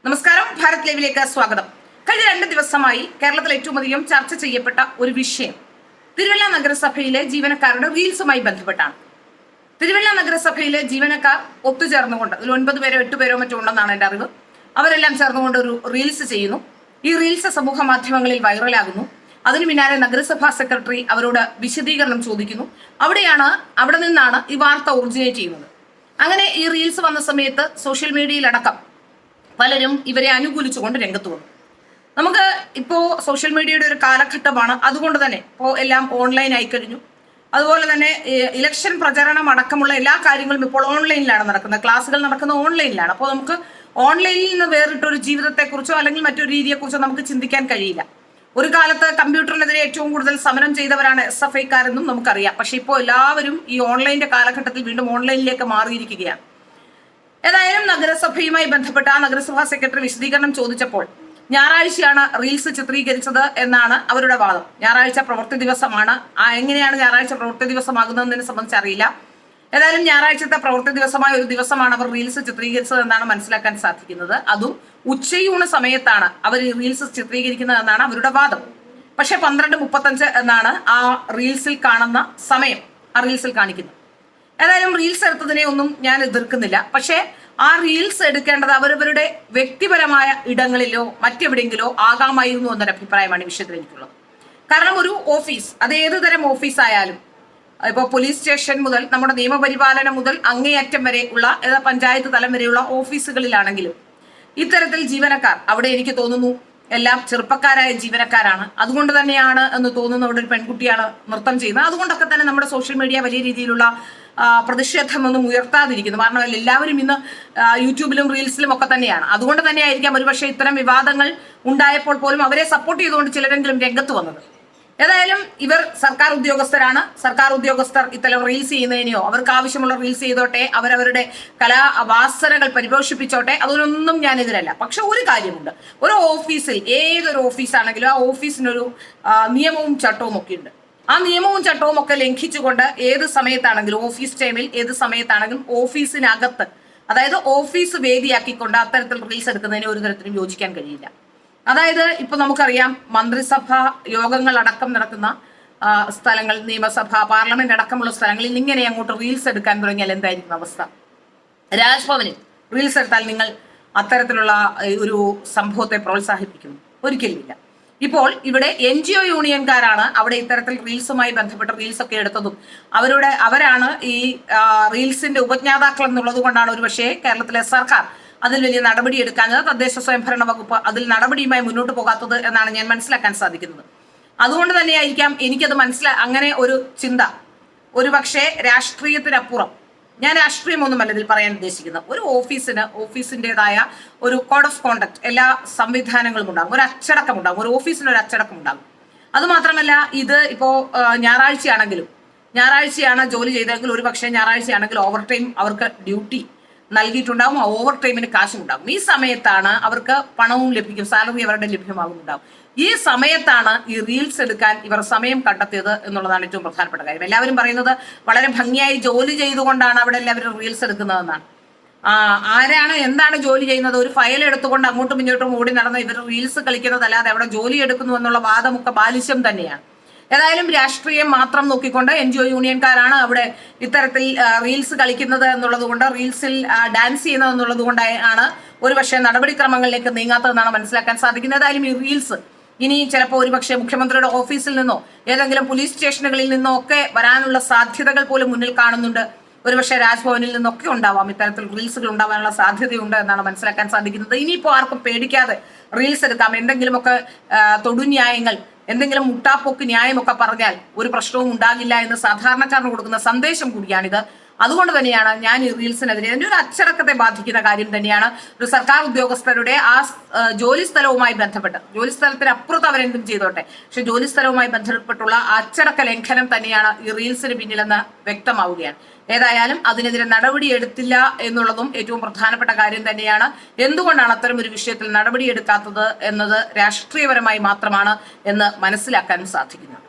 നമസ്കാരം, ഭാരത് ലൈവിലേക്ക് സ്വാഗതം. കഴിഞ്ഞ 2 ദിവസമായി കേരളത്തിൽ ഏറ്റവും അധികം ചർച്ച ചെയ്യപ്പെട്ട ഒരു വിഷയം തിരുവല്ല നഗരസഭയിലെ ജീവനക്കാരുടെ റീൽസുമായി ബന്ധപ്പെട്ടാണ്. തിരുവല്ല നഗരസഭയിലെ ജീവനക്കാർ ഒത്തുചേർന്നുകൊണ്ട് അതിൽ 9 പേരോ 8 പേരോ മറ്റോ ഉണ്ടെന്നാണ് എൻ്റെ അറിവ്. അവരെല്ലാം ചേർന്നുകൊണ്ട് ഒരു റീൽസ് ചെയ്യുന്നു. ഈ റീൽസ് സമൂഹ മാധ്യമങ്ങളിൽ വൈറലാകുന്നു. അതിനു പിന്നാലെ നഗരസഭാ സെക്രട്ടറി അവരോട് വിശദീകരണം ചോദിക്കുന്നു. അവിടെ നിന്നാണ് ഈ വാർത്ത ഒറിജിനേറ്റ് ചെയ്യുന്നത്. അങ്ങനെ ഈ റീൽസ് വന്ന സമയത്ത് സോഷ്യൽ മീഡിയയിലടക്കം പലരും ഇവരെ അനുകൂലിച്ചുകൊണ്ട് രംഗത്ത് വന്നു. നമുക്ക് ഇപ്പോൾ സോഷ്യൽ മീഡിയയുടെ ഒരു കാലഘട്ടമാണ്. അതുകൊണ്ട് തന്നെ ഇപ്പോൾ എല്ലാം ഓൺലൈൻ ആയി കഴിഞ്ഞു. അതുപോലെ തന്നെ ഇലക്ഷൻ പ്രചരണം അടക്കമുള്ള എല്ലാ കാര്യങ്ങളും ഇപ്പോൾ ഓൺലൈനിലാണ് നടക്കുന്നത്. ക്ലാസ്സുകൾ നടക്കുന്നത് ഓൺലൈനിലാണ്. അപ്പോൾ നമുക്ക് ഓൺലൈനിൽ നിന്ന് വേറിട്ടൊരു ജീവിതത്തെക്കുറിച്ചോ അല്ലെങ്കിൽ മറ്റൊരു രീതിയെക്കുറിച്ചോ നമുക്ക് ചിന്തിക്കാൻ കഴിയില്ല. ഒരു കാലത്ത് കമ്പ്യൂട്ടറിനെതിരെ ഏറ്റവും കൂടുതൽ സമരം ചെയ്തവരാണ് SFIക്കാരെന്നും നമുക്കറിയാം. പക്ഷെ ഇപ്പോൾ എല്ലാവരും ഈ ഓൺലൈനിന്റെ കാലഘട്ടത്തിൽ വീണ്ടും ഓൺലൈനിലേക്ക് മാറിയിരിക്കുകയാണ്. ഏതായാലും നഗരസഭയുമായി ബന്ധപ്പെട്ട നഗരസഭാ സെക്രട്ടറി വിശദീകരണം ചോദിച്ചപ്പോൾ ഞായറാഴ്ചയാണ് റീൽസ് ചിത്രീകരിച്ചത് എന്നാണ് അവരുടെ വാദം. ഞായറാഴ്ച പ്രവൃത്തി ദിവസമാണ്. എങ്ങനെയാണ് ഞായറാഴ്ച പ്രവൃത്തി ദിവസമാകുന്നതിനെ സംബന്ധിച്ച് അറിയില്ല. ഏതായാലും ഞായറാഴ്ചത്തെ പ്രവൃത്തി ദിവസമായ ഒരു ദിവസമാണ് അവർ റീൽസ് ചിത്രീകരിച്ചത് എന്നാണ് മനസ്സിലാക്കാൻ സാധിക്കുന്നത്. അതും ഉച്ചയൂണ് സമയത്താണ് അവർ ഈ റീൽസ് ചിത്രീകരിക്കുന്നത് എന്നാണ് അവരുടെ വാദം. പക്ഷെ 12:35 എന്നാണ് ആ റീൽസിൽ കാണുന്ന സമയം ആ റീൽസിൽ കാണിക്കുന്നത്. ഏതായാലും റീൽസ് എടുത്തതിനെ ഒന്നും ഞാൻ എതിർക്കുന്നില്ല. പക്ഷേ ആ റീൽസ് എടുക്കേണ്ടത് അവരവരുടെ വ്യക്തിപരമായ ഇടങ്ങളിലോ മറ്റെവിടെയെങ്കിലോ ആകാമായിരുന്നു എന്നൊരു അഭിപ്രായമാണ് ഈ വിഷയത്തിൽ എനിക്കുള്ളത്. കാരണം ഒരു ഓഫീസ്, അത് ഏത് തരം ഓഫീസായാലും, ഇപ്പോൾ പോലീസ് സ്റ്റേഷൻ മുതൽ നമ്മുടെ നിയമപരിപാലനം മുതൽ അങ്ങേയറ്റം വരെ ഉള്ള പഞ്ചായത്ത് തലം വരെയുള്ള ഓഫീസുകളിലാണെങ്കിലും ഇത്തരത്തിൽ ജീവനക്കാർ അവിടെ എനിക്ക് തോന്നുന്നു എല്ലാം ചെറുപ്പക്കാരായ ജീവനക്കാരാണ്. അതുകൊണ്ട് തന്നെയാണ് എന്ന് തോന്നുന്നു അവിടെ ഒരു പെൺകുട്ടിയാണ് നൃത്തം ചെയ്യുന്നത്. അതുകൊണ്ടൊക്കെ തന്നെ നമ്മുടെ സോഷ്യൽ മീഡിയ വലിയ രീതിയിലുള്ള പ്രതിഷേധമൊന്നും ഉയർത്താതിരിക്കുന്നു. കാരണം എല്ലാവരും ഇന്ന് യൂട്യൂബിലും റീൽസിലും ഒക്കെ തന്നെയാണ്. അതുകൊണ്ട് തന്നെ ആയിരിക്കാം ഒരുപക്ഷെ ഇത്തരം വിവാദങ്ങൾ ഉണ്ടായപ്പോൾ പോലും അവരെ സപ്പോർട്ട് ചെയ്തുകൊണ്ട് ചിലരെങ്കിലും രംഗത്ത് വന്നത്. ഏതായാലും ഇവർ സർക്കാർ ഉദ്യോഗസ്ഥരാണ്. സർക്കാർ ഉദ്യോഗസ്ഥർ ഇത്തരം റീൽസ് ചെയ്യുന്നതിനെയോ അവർക്ക് ആവശ്യമുള്ള റീൽസ് ചെയ്തോട്ടെ, അവരവരുടെ കലാവാസനകൾ പരിപോഷിപ്പിച്ചോട്ടെ, അതിനൊന്നും ഞാൻ എതിരല്ല. പക്ഷെ ഒരു കാര്യമുണ്ട്, ഒരു ഓഫീസിൽ, ഏതൊരു ഓഫീസാണെങ്കിലും ആ ഓഫീസിനൊരു നിയമവും ചട്ടവും ഒക്കെ ഉണ്ട്. ആ നിയമവും ചട്ടവും ഒക്കെ ലംഘിച്ചുകൊണ്ട് ഏത് സമയത്താണെങ്കിലും, ഓഫീസ് ടൈമിൽ ഏത് സമയത്താണെങ്കിലും ഓഫീസിനകത്ത്, അതായത് ഓഫീസ് വേദിയാക്കിക്കൊണ്ട് അത്തരത്തിൽ റീൽസ് എടുക്കുന്നതിന് ഒരു തരത്തിലും യോജിക്കാൻ കഴിയില്ല. അതായത് ഇപ്പൊ നമുക്കറിയാം, മന്ത്രിസഭ യോഗങ്ങൾ അടക്കം നടക്കുന്ന സ്ഥലങ്ങൾ, നിയമസഭ, പാർലമെന്റ് അടക്കമുള്ള സ്ഥലങ്ങളിൽ ഇങ്ങനെ അങ്ങോട്ട് റീൽസ് എടുക്കാൻ തുടങ്ങിയാൽ എന്തായിരിക്കും അവസ്ഥ? രാജ്ഭവനിൽ റീൽസ് എടുത്താൽ നിങ്ങൾ അത്തരത്തിലുള്ള ഒരു സംഭവത്തെ പ്രോത്സാഹിപ്പിക്കുന്നു? ഒരിക്കലുമില്ല. ഇപ്പോൾ ഇവിടെ NGO യൂണിയൻകാരാണ് അവിടെ ഇത്തരത്തിൽ റീൽസുമായി ബന്ധപ്പെട്ട റീൽസ് ഒക്കെ എടുത്തതും അവരാണ് ഈ റീൽസിന്റെ ഉപജ്ഞാതാക്കൾ എന്നുള്ളത് കൊണ്ടാണ് ഒരുപക്ഷെ കേരളത്തിലെ സർക്കാർ അതിൽ വലിയ നടപടി എടുക്കാഞ്ഞത്, തദ്ദേശ സ്വയംഭരണ വകുപ്പ് അതിൽ നടപടിയുമായി മുന്നോട്ട് പോകാത്തത് എന്നാണ് ഞാൻ മനസ്സിലാക്കാൻ സാധിക്കുന്നത്. അതുകൊണ്ട് തന്നെയായിരിക്കാം എനിക്കത് അങ്ങനെ ഒരു ചിന്ത ഒരുപക്ഷെ രാഷ്ട്രീയത്തിനപ്പുറം, ഞാൻ രാഷ്ട്രീയമൊന്നുമല്ല ഇതിൽ പറയാൻ ഉദ്ദേശിക്കുന്നത്, ഒരു ഓഫീസിൻ്റെതായ ഒരു കോഡ് ഓഫ് കോണ്ടക്ട് എല്ലാ സംവിധാനങ്ങളും ഉണ്ടാകും, ഒരു അച്ചടക്കം ഉണ്ടാകും, ഒരു ഓഫീസിന് ഒരു അച്ചടക്കം ഉണ്ടാകും. അതുമാത്രമല്ല, ഇത് ഇപ്പോൾ ഞായറാഴ്ചയാണ് ജോലി ചെയ്തെങ്കിൽ ഒരുപക്ഷെ ഞായറാഴ്ചയാണെങ്കിൽ ഓവർ ടൈം അവർക്ക് ഡ്യൂട്ടി നൽകിയിട്ടുണ്ടാവും. ആ ഓവർ ടൈമിന് കാശും ഉണ്ടാകും. ഈ സമയത്താണ് അവർക്ക് പണവും ലഭിക്കും, സാലറി അവരുടെ ലഭ്യമാകുന്നുണ്ടാവും. ഈ സമയത്താണ് ഈ റീൽസ് എടുക്കാൻ ഇവർ സമയം കണ്ടെത്തിയത് എന്നുള്ളതാണ് ഏറ്റവും പ്രധാനപ്പെട്ട കാര്യം. എല്ലാവരും പറയുന്നത് വളരെ ഭംഗിയായി ജോലി ചെയ്തുകൊണ്ടാണ് അവിടെ എല്ലാവരും റീൽസ് എടുക്കുന്നതെന്നാണ്. ആരാണ് എന്താണ് ജോലി ചെയ്യുന്നത്? ഒരു ഫയൽ എടുത്തുകൊണ്ട് അങ്ങോട്ടും ഇങ്ങോട്ടും ഓടി നടന്ന് ഇവർ റീൽസ് കളിക്കുന്നതല്ലാതെ അവിടെ ജോലി എടുക്കുന്നു എന്നുള്ള വാദമൊക്കെ ബാലിശ്യം തന്നെയാണ്. ഏതായാലും രാഷ്ട്രീയം മാത്രം നോക്കിക്കൊണ്ട് NGO യൂണിയൻകാരാണ് അവിടെ ഇത്തരത്തിൽ റീൽസ് കളിക്കുന്നത് എന്നുള്ളത് കൊണ്ട്, റീൽസിൽ ഡാൻസ് ചെയ്യുന്നത് എന്നുള്ളത് കൊണ്ടാണ് ഒരുപക്ഷെ നടപടിക്രമങ്ങളിലേക്ക് നീങ്ങാത്തതെന്നാണ് മനസ്സിലാക്കാൻ സാധിക്കുന്നത്. ഏതായാലും ഈ റീൽസ് ഇനി ചിലപ്പോൾ ഒരുപക്ഷെ മുഖ്യമന്ത്രിയുടെ ഓഫീസിൽ നിന്നോ ഏതെങ്കിലും പോലീസ് സ്റ്റേഷനുകളിൽ നിന്നോ ഒക്കെ വരാനുള്ള സാധ്യതകൾ പോലും മുന്നിൽ കാണുന്നുണ്ട്. ഒരുപക്ഷെ രാജ്ഭവനിൽ നിന്നൊക്കെ ഉണ്ടാവാം ഇത്തരത്തിൽ റീൽസുകൾ ഉണ്ടാവാനുള്ള സാധ്യതയുണ്ട് എന്നാണ് മനസ്സിലാക്കാൻ സാധിക്കുന്നത്. ഇനിയിപ്പോൾ ആർക്കും പേടിക്കാതെ റീൽസ് എടുക്കാം. എന്തെങ്കിലുമൊക്കെ തൊടുന്യായങ്ങൾ, എന്തെങ്കിലും മുട്ടാപ്പൊക്ക് ന്യായമൊക്കെ പറഞ്ഞാൽ ഒരു പ്രശ്നവും ഉണ്ടാകില്ല എന്ന് സാധാരണക്കാരന് കൊടുക്കുന്ന സന്ദേശം കൂടിയാണിത്. അതുകൊണ്ട് തന്നെയാണ് ഞാൻ ഈ റീൽസിനെതിരെ, അതിൻ്റെ ഒരു അച്ചടക്കത്തെ ബാധിക്കുന്ന കാര്യം തന്നെയാണ്. ഒരു സർക്കാർ ഉദ്യോഗസ്ഥരുടെ ആ ജോലി സ്ഥലവുമായി ബന്ധപ്പെട്ട്, ജോലി സ്ഥലത്തിന് അപ്പുറത്ത് അവരെന്തും ചെയ്തോട്ടെ, പക്ഷെ ജോലി സ്ഥലവുമായി ബന്ധപ്പെട്ടുള്ള അച്ചടക്ക ലംഘനം തന്നെയാണ് ഈ റീൽസിന് പിന്നിലെന്ന് വ്യക്തമാവുകയാണ്. ഏതായാലും അതിനെതിരെ നടപടി എടുത്തില്ല എന്നുള്ളതും ഏറ്റവും പ്രധാനപ്പെട്ട കാര്യം തന്നെയാണ്. എന്തുകൊണ്ടാണ് അത്തരം ഒരു വിഷയത്തിൽ നടപടിയെടുക്കാത്തത് എന്നത് രാഷ്ട്രീയപരമായി മാത്രമാണ് എന്ന് മനസ്സിലാക്കാനും സാധിക്കുന്നത്.